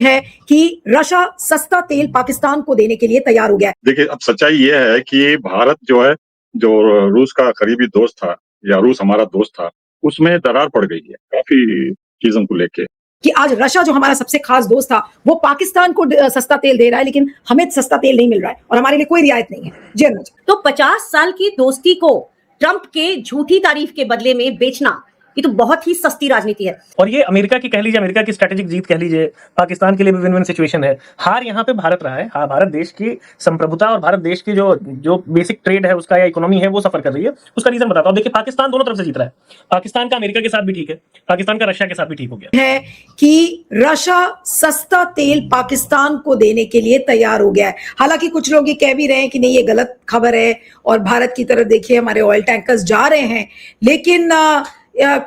है कि रशिया सस्ता तेल पाकिस्तान को देने के लिए तैयार हो गया है। देखिए, अब सच्चाई ये है कि भारत जो है, जो रूस का करीबी दोस्त था या रूस हमारा दोस्त था, उसमें दरार पड़ गई है काफ़ी चीज़ों को लेके। कि आज रशिया जो हमारा सबसे खास दोस्त था, वो पाकिस्तान को सस्ता तेल दे रहा है, लेकिन हमें सस्ता तेल नहीं मिल रहा है और हमारे लिए कोई रियायत नहीं है। जी अनुज। तो 50 साल की दोस्ती को ट्रंप के झूठी तारीफ के बदले में बेचना, ये तो बहुत ही सस्ती राजनीति है। और ये अमेरिका की कह लीजिए, अमेरिका की स्ट्रेटेजिक जीत कह लीजिए, पाकिस्तान के लिए भी विन विन सिचुएशन है। हार यहाँ पे भारत रहा है। हाँ, भारत देश की संप्रभुता और भारत देश की जो बेसिक ट्रेड है उसका या इकोनॉमी है वो सफर कर रही है। उसका रीजन बताता हूँ। देखिए, पाकिस्तान दोनों तरफ से जीत रहा है। पाकिस्तान का अमेरिका के साथ भी ठीक है, पाकिस्तान का रशिया के साथ भी ठीक हो गया है कि रशिया सस्ता तेल पाकिस्तान को देने के लिए तैयार हो गया है। हालांकि कुछ लोग ये कह भी रहे हैं कि नहीं, ये गलत खबर है और भारत की तरफ देखिए हमारे ऑयल टैंकर्स जा रहे हैं, लेकिन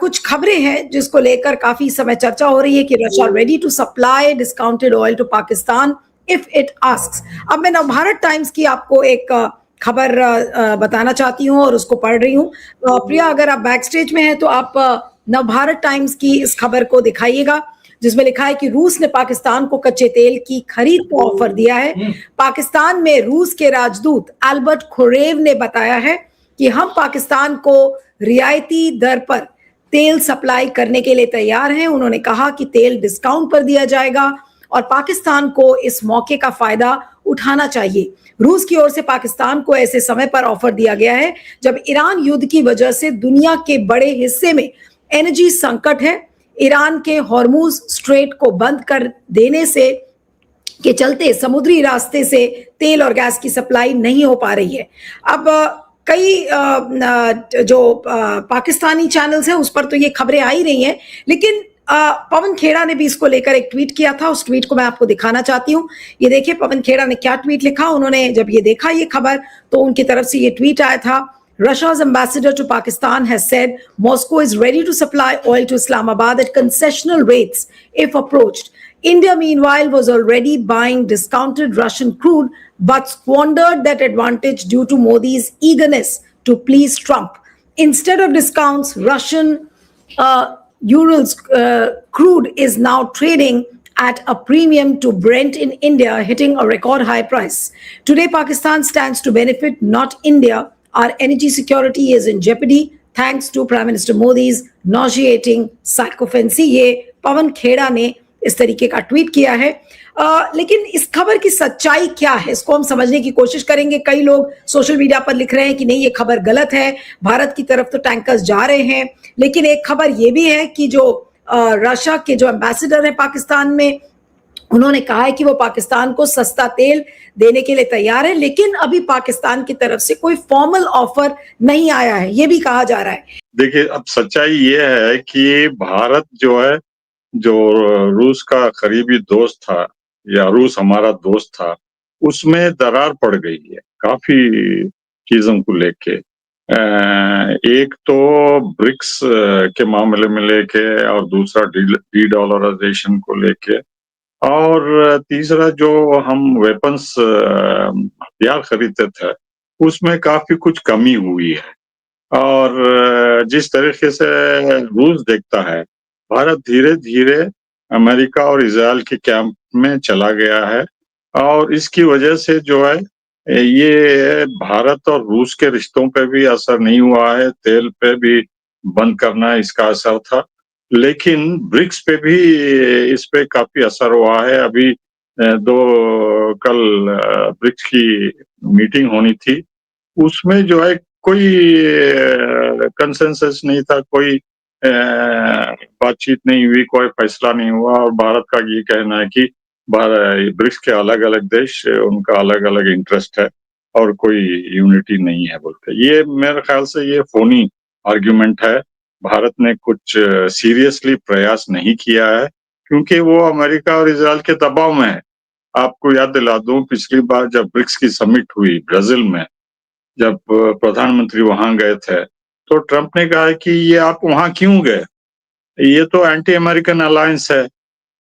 कुछ खबरें हैं जिसको लेकर काफी समय चर्चा हो रही है कि Russia ready to supply discounted oil to Pakistan if it asks. अब मैं नवभारत टाइम्स की आपको एक खबर बताना चाहती हूँ और उसको पढ़ रही हूँ। प्रिया, अगर आप बैक स्टेज में हैं तो आप नवभारत टाइम्स की इस खबर को दिखाइएगा, जिसमें लिखा है कि रूस ने पाकिस्तान को कच्चे तेल की खरीद का ऑफर दिया है। पाकिस्तान में रूस के राजदूत एल्बर्ट खोरेव ने बताया है कि हम पाकिस्तान को रियायती दर पर तेल सप्लाई करने के लिए तैयार हैं। उन्होंने कहा कि तेल डिस्काउंट पर दिया जाएगा और पाकिस्तान को इस मौके का फायदा उठाना चाहिए। रूस की ओर से पाकिस्तान को ऐसे समय पर ऑफर दिया गया है जब ईरान युद्ध की वजह से दुनिया के बड़े हिस्से में एनर्जी संकट है। ईरान के हॉर्मुज स्ट्रेट को बंद कर देने से के चलते समुद्री रास्ते से तेल और गैस की सप्लाई नहीं हो पा रही है। अब कई जो पाकिस्तानी चैनल्स हैं उस पर तो ये खबरें आ ही रही हैं, लेकिन पवन खेड़ा ने भी इसको लेकर एक ट्वीट किया था। उस ट्वीट को मैं आपको दिखाना चाहती हूँ। ये देखिए पवन खेड़ा ने क्या ट्वीट लिखा। उन्होंने जब ये देखा ये खबर तो उनकी तरफ से ये ट्वीट आया था, Russia's ambassador to Pakistan has said Moscow is ready to supply oil to Islamabad at concessional rates if approached. India, meanwhile, was already buying discounted Russian crude but squandered that advantage due to Modi's eagerness to please Trump. Instead of discounts, Russian Urals crude is now trading at a premium to Brent in India, hitting a record high price. Today, Pakistan stands to benefit, not India. Our energy security is in jeopardy thanks to Prime Minister Modi's nauseating sycophancy. ये पवन खेड़ा ने इस तरीके का tweet किया है। लेकिन इस खबर की सच्चाई क्या है, इसको हम समझने की कोशिश करेंगे। कई लोग सोशल मीडिया पर लिख रहे हैं कि नहीं, ये खबर गलत है, भारत की तरफ तो टैंकर्स जा रहे हैं। लेकिन एक खबर ये भी है कि जो रशिया के जो एम्बेसडर हैं पाकिस्तान में, उन्होंने कहा है कि वो पाकिस्तान को सस्ता तेल देने के लिए तैयार है, लेकिन अभी पाकिस्तान की तरफ से कोई फॉर्मल ऑफर नहीं आया है, ये भी कहा जा रहा है। देखिए, अब सच्चाई ये है कि भारत जो है, जो रूस का करीबी दोस्त था या रूस हमारा दोस्त था, उसमें दरार पड़ गई है काफी चीजों को लेके। एक तो ब्रिक्स के मामले में लेके और दूसरा डी-डॉलराइजेशन को लेके, और तीसरा जो हम वेपन्स हथियार खरीदते थे उसमें काफी कुछ कमी हुई है। और जिस तरीके से रूस देखता है, भारत धीरे धीरे अमेरिका और इजराइल के कैंप में चला गया है और इसकी वजह से जो है ये भारत और रूस के रिश्तों पे भी असर नहीं हुआ है, तेल पे भी बंद करना इसका असर था, लेकिन ब्रिक्स पे भी इस पे काफी असर हुआ है। अभी कल ब्रिक्स की मीटिंग होनी थी, उसमें जो है कोई कंसेंसस नहीं था, कोई बातचीत नहीं हुई, कोई फैसला नहीं हुआ। और भारत का ये कहना है कि ब्रिक्स के अलग अलग देश, उनका अलग अलग इंटरेस्ट है और कोई यूनिटी नहीं है बोलते। ये मेरे ख्याल से ये फोनी आर्ग्यूमेंट है। भारत ने कुछ सीरियसली प्रयास नहीं किया है क्योंकि वो अमेरिका और इजराइल के दबाव में है। आपको याद दिला दूं, पिछली बार जब ब्रिक्स की समिट हुई ब्राजील में, जब प्रधानमंत्री वहां गए थे, तो ट्रंप ने कहा कि ये आप वहां क्यों गए, ये तो एंटी अमेरिकन अलायंस है।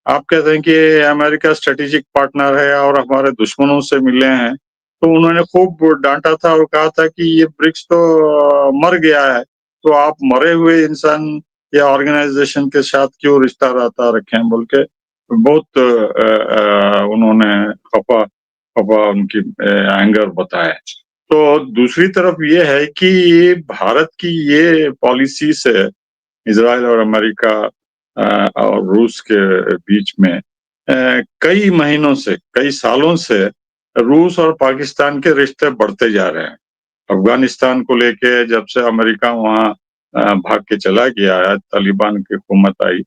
आप कहते हैं कि अमेरिका स्ट्रेटेजिक पार्टनर है और हमारे दुश्मनों से मिले हैं। तो उन्होंने खूब डांटा था और कहा था कि ये ब्रिक्स तो मर गया है, तो आप मरे हुए इंसान या ऑर्गेनाइजेशन के साथ क्यों रिश्ता रहता रखें बोल के बहुत उन्होंने खफा उनकी एंगर बताया। तो दूसरी तरफ ये है कि भारत की ये पॉलिसी से इजराइल और अमेरिका और रूस के बीच में कई महीनों से, कई सालों से रूस और पाकिस्तान के रिश्ते बढ़ते जा रहे हैं। अफगानिस्तान को लेके जब से अमेरिका वहाँ भाग के चला गया है, तालिबान की हुकूमत आई,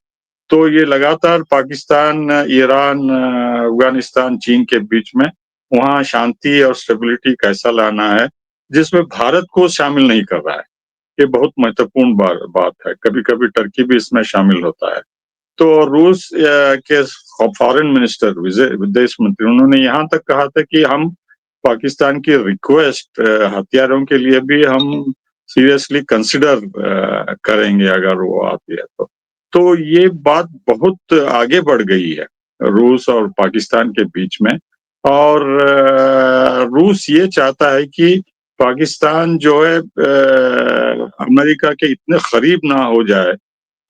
तो ये लगातार पाकिस्तान, ईरान, अफगानिस्तान, चीन के बीच में वहाँ शांति और स्टेबिलिटी कैसा लाना है, जिसमें भारत को शामिल नहीं कर रहा है। ये बहुत महत्वपूर्ण बात है। कभी-कभी टर्की भी इसमें शामिल होता है। तो रूस के फॉरेन मिनिस्टर, विदेश मंत्री, उन्होंने यहाँ तक कहा था कि हम पाकिस्तान की रिक्वेस्ट हथियारों के लिए भी हम सीरियसली कंसिडर करेंगे अगर वो आती है तो। तो ये बात बहुत आगे बढ़ गई है रूस और पाकिस्तान के बीच में, और रूस ये चाहता है कि पाकिस्तान जो है अमेरिका के इतने करीब ना हो जाए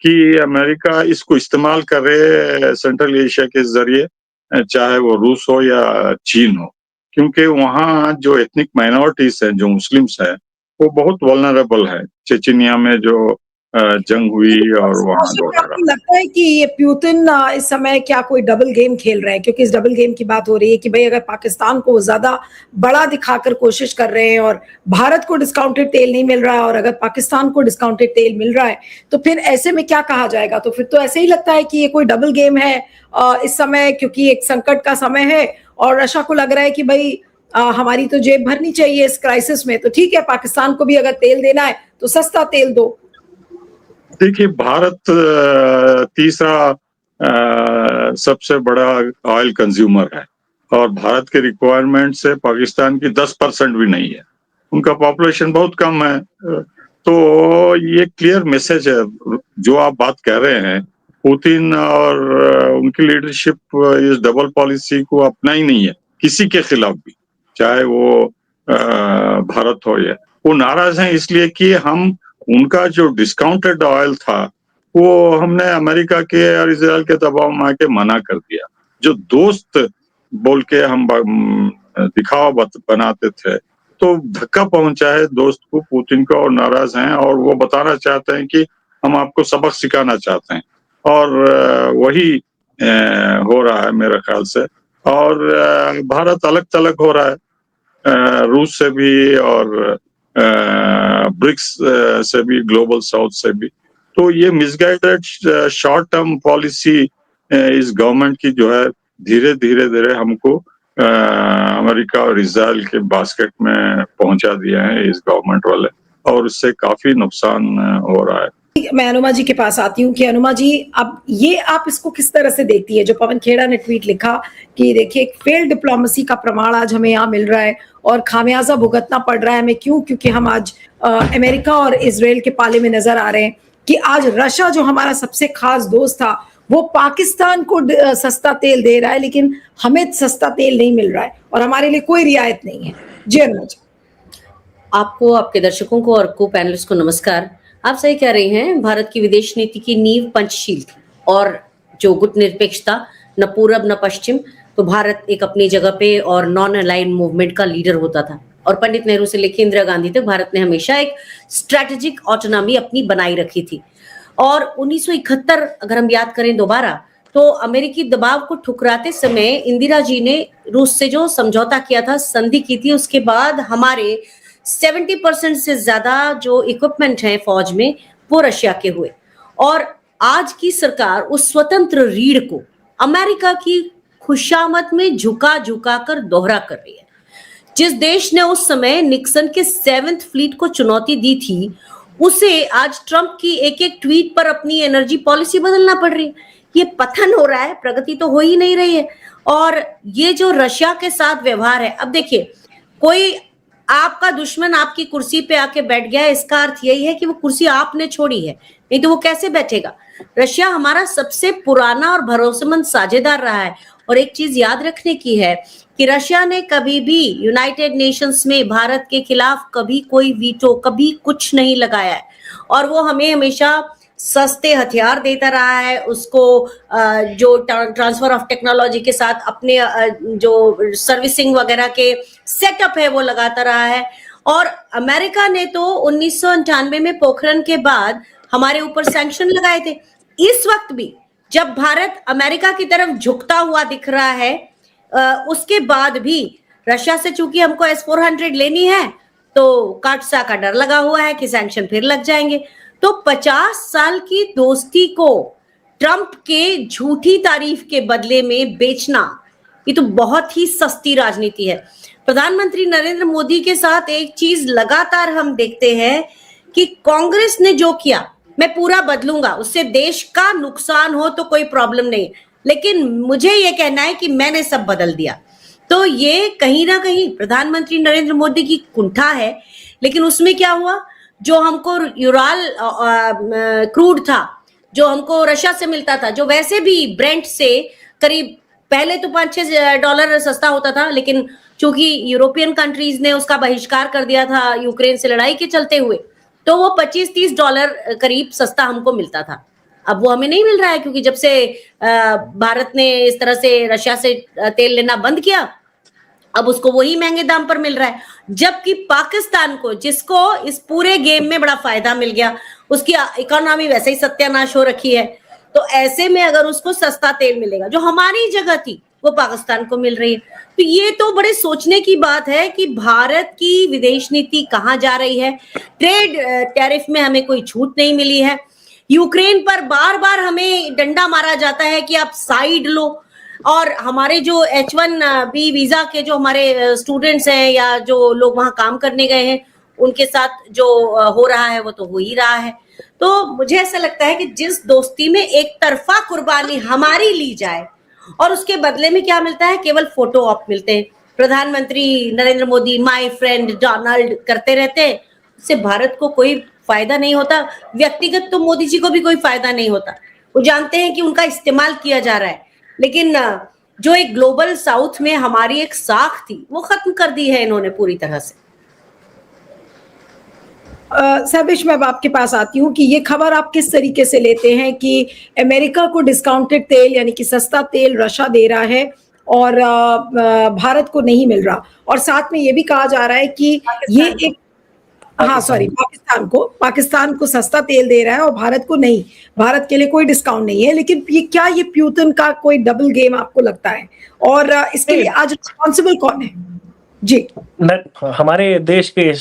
कि अमेरिका इसको इस्तेमाल करे सेंट्रल एशिया के जरिए, चाहे वो रूस हो या चीन हो, क्योंकि वहाँ जो एथनिक माइनॉरिटीज हैं, जो मुस्लिम्स हैं, वो बहुत वल्नरेबल है। चेचनिया में जो जंग हुई और वहाँ जो आपको लगता है कि ये पुतिन इस समय क्या कोई डबल गेम खेल रहे हैं? क्योंकि इस डबल गेम की बात हो रही है कि भाई अगर पाकिस्तान को ज्यादा बड़ा दिखाकर कोशिश कर रहे हैं और भारत को डिस्काउंटेड तेल नहीं मिल रहा है, और अगर पाकिस्तान को डिस्काउंटेड तेल मिल रहा है, तो फिर ऐसे में क्या कहा जाएगा? तो फिर तो ऐसे ही लगता है कि ये कोई डबल गेम है इस समय, क्योंकि एक संकट का समय है और रशिया को लग रहा है कि भाई हमारी तो जेब भरनी चाहिए इस क्राइसिस में, तो ठीक है, पाकिस्तान को भी अगर तेल देना है तो सस्ता तेल दो। देखिए, भारत तीसरा सबसे बड़ा ऑयल कंज्यूमर है और भारत के रिक्वायरमेंट से पाकिस्तान की 10% भी नहीं है। उनका पॉपुलेशन बहुत कम है। तो ये क्लियर मैसेज है जो आप बात कह रहे हैं। पुतिन और उनकी लीडरशिप इस डबल पॉलिसी को अपना ही नहीं है किसी के खिलाफ भी, चाहे वो भारत हो या, वो नाराज हैं इसलिए कि हम उनका जो डिस्काउंटेड ऑयल था वो हमने अमेरिका के और इजराइल के दबाव में आके मना कर दिया। जो दोस्त बोल के हम दिखावा बनाते थे, तो धक्का पहुंचा है दोस्त को, पुतिन को, और नाराज हैं और वो बताना चाहते हैं कि हम आपको सबक सिखाना चाहते हैं, और वही हो रहा है मेरे ख्याल से। और भारत अलग थलग हो रहा है रूस से भी और ब्रिक्स से भी, ग्लोबल साउथ से भी। तो ये मिसगाइडेड शॉर्ट टर्म पॉलिसी इस गवर्नमेंट की जो है धीरे धीरे हमको अमेरिका और इजराइल के बास्केट में पहुंचा दिया है इस गवर्नमेंट वाले, और उससे काफी नुकसान हो रहा है। मैं अनुमा जी के पास आती हूँ कि अनुमा जी, अब ये आप इसको किस तरह से देखती है? जो पवन खेड़ा ने ट्वीट लिखा कि देखिए फेल डिप्लोमेसी का प्रमाण आज हमें यहाँ मिल रहा है और खामियाजा भुगतना पड़ रहा है हमें। क्यों? क्योंकि हम आज अमेरिका और इजराइल के पाले में नजर आ रहे हैं कि आज रशिया जो हमारा सबसे खास दोस्त था वो पाकिस्तान को सस्ता तेल दे रहा है, लेकिन हमें सस्ता तेल नहीं मिल रहा है और हमारे लिए कोई रियायत नहीं है। जी अनुमा जी। आपको, आपके दर्शकों को और को पैनलिस्ट को नमस्कार। आप सही कह रही हैं, भारत की विदेश नीति की नींव पंचशील थी और जो गुटनिरपेक्षता, न पूरब न पश्चिम, तो भारत एक अपनी जगह पे और नॉन अलाइन मूवमेंट का लीडर होता था। और पंडित नेहरू से लेकर इंदिरा गांधी तक भारत ने हमेशा एक स्ट्रैटेजिक ऑटोनॉमी अपनी बनाई रखी थी। और 1971 अगर हम याद करें दोबारा, तो अमेरिकी दबाव को ठुकराते समय इंदिरा जी ने रूस से जो समझौता किया था, संधि की थी, उसके बाद हमारे 70% से ज्यादा जो इक्विपमेंट है फौज में वो रशिया के हुए। और आज की सरकार उस स्वतंत्र रीढ़ को अमेरिका की खुशामद में झुका झुका कर दोहरा कर रही है। जिस देश ने उस समय निक्सन के 7th फ्लीट को चुनौती दी थी, उसे आज ट्रंप की एक एक ट्वीट पर अपनी एनर्जी पॉलिसी बदलना पड़ रही है। ये पतन हो रहा है, प्रगति तो हो ही नहीं रही है। और ये जो रशिया के साथ व्यवहार है, अब देखिए, कोई आपका दुश्मन आपकी कुर्सी पे आके बैठ गया है, इसका अर्थ यही है कि वो कुर्सी आपने छोड़ी है, नहीं तो वो कैसे बैठेगा। रशिया हमारा सबसे पुराना और भरोसेमंद साझेदार रहा है। और एक चीज याद रखने की है कि रशिया ने कभी भी यूनाइटेड नेशंस में भारत के खिलाफ कभी कोई वीटो, कभी कुछ नहीं लगाया है। और वो हमें हमेशा सस्ते हथियार देता रहा है, उसको जो ट्रांसफर ऑफ टेक्नोलॉजी के साथ अपने जो सर्विसिंग वगैरह के सेटअप है वो लगाता रहा है। और अमेरिका ने तो 1998 में पोखरण के बाद हमारे ऊपर सैंक्शन लगाए थे। इस वक्त भी जब भारत अमेरिका की तरफ झुकता हुआ दिख रहा है, उसके बाद भी रशिया से चूंकि हमको S-400 लेनी है तो काटसा का डर लगा हुआ है कि सैंक्शन फिर लग जाएंगे। तो 50 साल की दोस्ती को ट्रंप के झूठी तारीफ के बदले में बेचना, ये तो बहुत ही सस्ती राजनीति है। प्रधानमंत्री नरेंद्र मोदी के साथ एक चीज लगातार हम देखते हैं कि कांग्रेस ने जो किया, मैं पूरा बदलूंगा, उससे देश का नुकसान हो तो कोई प्रॉब्लम नहीं, लेकिन मुझे ये कहना है कि मैंने सब बदल दिया। तो ये कहीं ना कहीं प्रधानमंत्री नरेंद्र मोदी की कुंठा है। लेकिन उसमें क्या हुआ, जो हमको यूराल क्रूड था, जो हमको रशिया से मिलता था, जो वैसे भी ब्रेंट से करीब पहले तो $5-6 सस्ता होता था, लेकिन चूंकि यूरोपियन कंट्रीज ने उसका बहिष्कार कर दिया था यूक्रेन से लड़ाई के चलते हुए, तो वो $25-30 करीब सस्ता हमको मिलता था। अब वो हमें नहीं मिल रहा है, क्योंकि जब से भारत ने इस तरह से रशिया से तेल लेना बंद किया, अब उसको वही महंगे दाम पर मिल रहा है। जबकि पाकिस्तान को, जिसको इस पूरे गेम में बड़ा फायदा मिल गया, उसकी इकोनॉमी वैसे ही सत्यानाश हो रखी है, तो ऐसे में अगर उसको सस्ता तेल मिलेगा, जो हमारी जगह थी वो पाकिस्तान को मिल रही है, तो ये तो बड़े सोचने की बात है कि भारत की विदेश नीति कहाँ जा रही है। ट्रेड टैरिफ में हमें कोई छूट नहीं मिली है। यूक्रेन पर बार बार हमें डंडा मारा जाता है कि आप साइड लो, और हमारे जो H-1B वीजा के जो हमारे स्टूडेंट्स हैं या जो लोग वहां काम करने गए हैं, उनके साथ जो हो रहा है वो तो हो ही रहा है। तो मुझे ऐसा लगता है कि जिस दोस्ती में एक तरफा कुर्बानी हमारी ली जाए और उसके बदले में क्या मिलता है, केवल फोटो ऑप मिलते हैं। प्रधानमंत्री Narendra Modi my friend Donald करते रहते हैं, उससे भारत को कोई फायदा नहीं होता। व्यक्तिगत तो मोदी जी को भी कोई फायदा नहीं होता, वो जानते हैं कि उनका इस्तेमाल किया जा रहा है, लेकिन जो एक ग्लोबल साउथ में हमारी एक साख थी वो खत्म कर दी है इन्होंने पूरी तरह से। सर्वेश, मैं अब आपके पास आती हूँ कि ये खबर आप किस तरीके से लेते हैं कि अमेरिका को डिस्काउंटेड तेल यानी कि सस्ता तेल रशिया दे रहा है और भारत को नहीं मिल रहा, और साथ में ये भी कहा जा रहा है कि ये एक पाकिस्तान को सस्ता तेल दे रहा है और भारत को नहीं, भारत के लिए कोई डिस्काउंट नहीं है। लेकिन ये प्यूटन का कोई डबल गेम आपको लगता है, और इसके लिए आज रिस्पॉन्सिबल कौन है? जी, हमारे देश के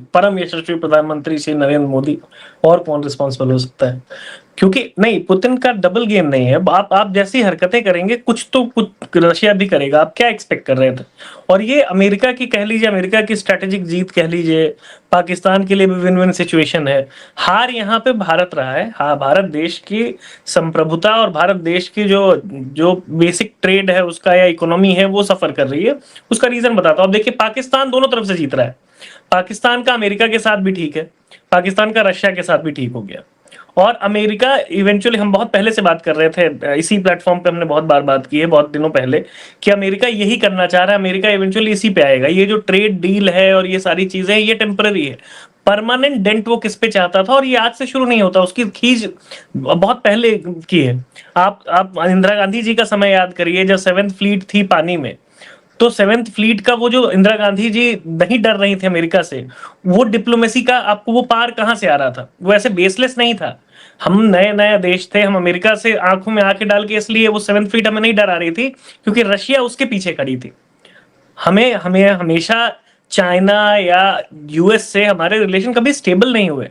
परम यशस्वी प्रधानमंत्री श्री नरेंद्र मोदी, और कौन रिस्पॉन्सिबल हो सकता है? क्योंकि नहीं, पुतिन का डबल गेम नहीं है। आप जैसी हरकतें करेंगे कुछ रशिया भी करेगा। आप क्या एक्सपेक्ट कर रहे थे? और ये अमेरिका की कह लीजिए, अमेरिका की स्ट्रेटेजिक जीत कह लीजिए, पाकिस्तान के लिए भी विन विन सिचुएशन है। हार यहाँ पे भारत रहा है। हाँ, भारत देश की संप्रभुता और भारत देश की जो बेसिक ट्रेड है उसका या इकोनॉमी है वो सफर कर रही है। उसका रीजन बताता हूँ। अब देखिए, पाकिस्तान दोनों तरफ से जीत रहा है। पाकिस्तान का अमेरिका के साथ भी ठीक है, पाकिस्तान का रशिया के साथ भी ठीक हो गया। और अमेरिका इवेंचुअली, हम बहुत पहले से बात कर रहे थे, इसी प्लेटफॉर्म पे हमने बहुत बार बात की है बहुत दिनों पहले, कि अमेरिका यही करना चाह रहा है। अमेरिका इवेंचुअली इसी पे आएगा। ये जो ट्रेड डील है और ये सारी चीजें, ये टेम्पररी है। परमानेंट डेंट वो किस पे चाहता था, और ये आज से शुरू नहीं होता, उसकी खींच बहुत पहले की है। आप इंदिरा गांधी जी का समय याद करिए, जब 7th फ्लीट थी पानी में, तो 7th फ्लीट का वो जो इंदिरा गांधी जी नहीं डर रही थी अमेरिका से, वो डिप्लोमेसी का आपको वो पार कहां से आ रहा था? वो ऐसे बेसलेस नहीं था। हम नया देश थे, हम अमेरिका से आंखों में आंखें डाल के, इसलिए वो 7th फ्लीट हमें नहीं डरा रही थी क्योंकि रशिया उसके पीछे खड़ी थी। हमें हमेशा चाइना या यूएस से हमारे रिलेशन कभी स्टेबल नहीं हुए।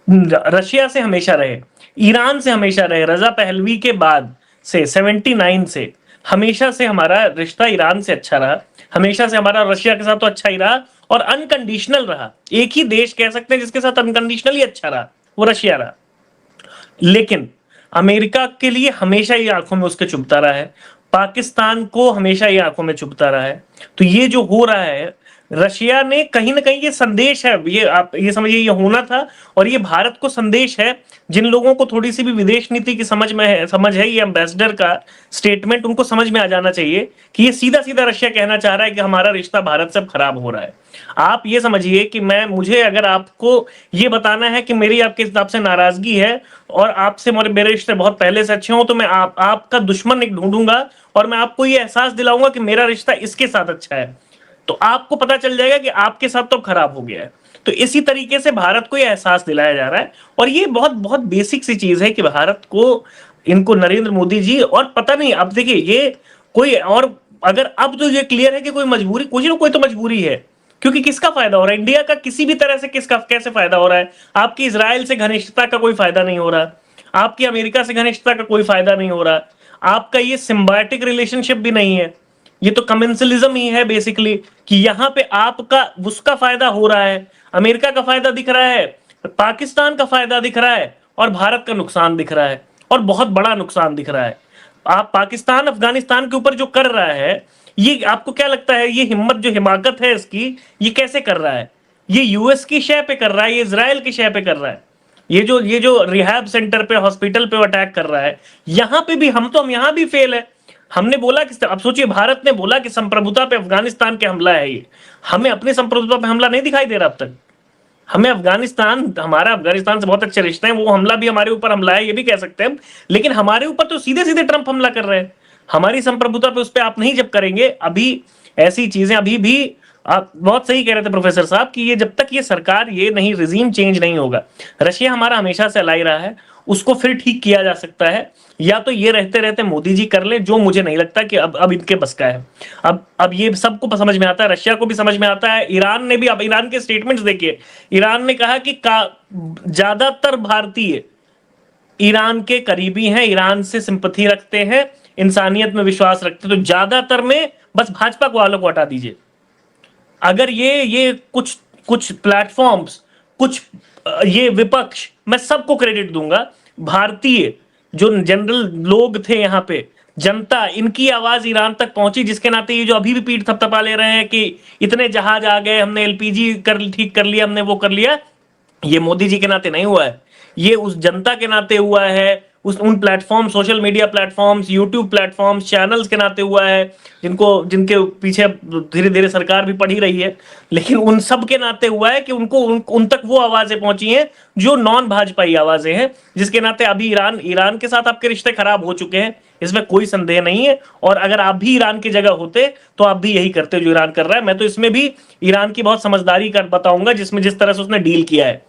रशिया से हमेशा रहे, ईरान से हमेशा रहे। रजा पहलवी के बाद से 79 से हमेशा से हमारा रिश्ता ईरान से अच्छा रहा, हमेशा से हमारा रशिया के साथ तो अच्छा ही रहा और अनकंडीशनल रहा। एक ही देश कह सकते हैं जिसके साथ अनकंडीशनली अच्छा रहा, वो रशिया रहा। लेकिन अमेरिका के लिए हमेशा ये आंखों में उसके चुभता रहा है, पाकिस्तान को हमेशा ये आंखों में चुभता रहा है। तो ये जो हो रहा है, रशिया ने कहीं ना कहीं ये संदेश है, ये आप ये समझिए ये होना था, और ये भारत को संदेश है। जिन लोगों को थोड़ी सी भी विदेश नीति की समझ है, ये एम्बेसडर का स्टेटमेंट उनको समझ में आ जाना चाहिए कि ये सीधा सीधा रशिया कहना चाह रहा है कि हमारा रिश्ता भारत से खराब हो रहा है। आप ये समझिए कि मुझे अगर आपको ये बताना है कि मेरी आपके हिसाब से नाराजगी है और आपसे मेरे रिश्ते बहुत पहले से अच्छे हो, तो मैं आपका दुश्मन एक ढूंढूंगा और मैं आपको ये एहसास दिलाऊंगा कि मेरा रिश्ता इसके साथ अच्छा है, तो आपको पता चल जाएगा कि आपके साथ तो खराब हो गया है। तो इसी तरीके से भारत को यह एहसास दिलाया जा रहा है, और ये बहुत बहुत बेसिक सी चीज है कि भारत को, इनको नरेंद्र मोदी जी, और पता नहीं अब देखिए ये कोई और, अगर अब तो ये क्लियर है कि कोई मजबूरी, कुछ ना कोई तो मजबूरी है, क्योंकि किसका फायदा हो रहा है, इंडिया का किसी भी तरह से किसका कैसे फायदा हो रहा है? आपकी इजराइल से घनिष्ठता का कोई फायदा नहीं हो रहा, आपकी अमेरिका से घनिष्ठता का कोई फायदा नहीं हो रहा, आपका ये सिम्बायोटिक रिलेशनशिप भी नहीं है, ये तो कमेंसलिज्म ही है बेसिकली, कि यहां पे आपका उसका फायदा हो रहा है, अमेरिका का फायदा दिख रहा है, पाकिस्तान का फायदा दिख रहा है, और भारत का नुकसान दिख रहा है, और बहुत बड़ा नुकसान दिख रहा है। आप पाकिस्तान अफगानिस्तान के ऊपर जो कर रहा है, ये आपको क्या लगता है, ये हिम्मत जो हिमाकत है इसकी, ये कैसे कर रहा है? ये यूएस की शय पे कर रहा है, ये इजराइल की शय पे कर रहा है। ये जो रिहैब सेंटर पे, हॉस्पिटल पे अटैक कर रहा है, यहां पे भी हम यहां भी फेल है। हमने बोला कि, अब सोचिए, भारत ने बोला कि संप्रभुता पे अफगानिस्तान के हमला है, ये हमें अपने संप्रभुता पे हमला नहीं दिखाई दे रहा अब तक। हमें हमारा अफगानिस्तान से बहुत अच्छे रिश्ते हैं, वो हमला भी हमारे ऊपर हमला है, ये भी कह सकते हैं, लेकिन हमारे ऊपर तो सीधे सीधे ट्रंप हमला कर रहे हैं। हमारी संप्रभुता पे उस पर आप नहीं जब करेंगे, अभी ऐसी चीजें अभी भी, आप बहुत सही कह रहे थे प्रोफेसर साहब कि ये जब तक ये सरकार, ये नहीं, रिजीम चेंज नहीं होगा, रशिया हमारा हमेशा से अलाई रहा है, उसको फिर ठीक किया जा सकता है, या तो ये रहते रहते मोदी जी कर ले, जो मुझे नहीं लगता कि अब इनके बस का है। अब ये सबको समझ में आता है, रशिया को भी समझ में आता है, ईरान ने भी, अब ईरान के स्टेटमेंट्स देखिए, ईरान ने कहा कि ज्यादातर भारतीय ईरान के करीबी हैं, ईरान से सिंपैथी रखते हैं, इंसानियत में विश्वास रखते हैं, तो ज्यादातर में बस भाजपा वालों को हटा दीजिए। अगर ये कुछ प्लेटफॉर्म्स, कुछ ये विपक्ष, मैं सबको क्रेडिट दूंगा, भारतीय जो जनरल लोग थे यहाँ पे, जनता, इनकी आवाज ईरान तक पहुंची, जिसके नाते ये जो अभी भी पीठ थपथपा ले रहे हैं कि इतने जहाज आ गए, हमने एलपीजी ठीक कर लिया, हमने वो कर लिया, ये मोदी जी के नाते नहीं हुआ है, ये उस जनता के नाते हुआ है, उन platform, social media platforms, YouTube platforms, channels के नाते हुआ है, जिनके पीछे धीरे धीरे सरकार भी पड़ ही रही है, लेकिन उन सब के नाते हुआ है कि उन तक वो आवाजें पहुंची हैं जो नॉन भाजपाई आवाजें हैं, जिसके नाते अभी ईरान के साथ आपके रिश्ते खराब हो चुके हैं, इसमें कोई संदेह नहीं है। और अगर आप भी ईरान की जगह होते तो आप भी यही करते जो ईरान कर रहा है। मैं तो इसमें भी ईरान की बहुत समझदारी कर बताऊंगा, जिस तरह से उसने डील किया है।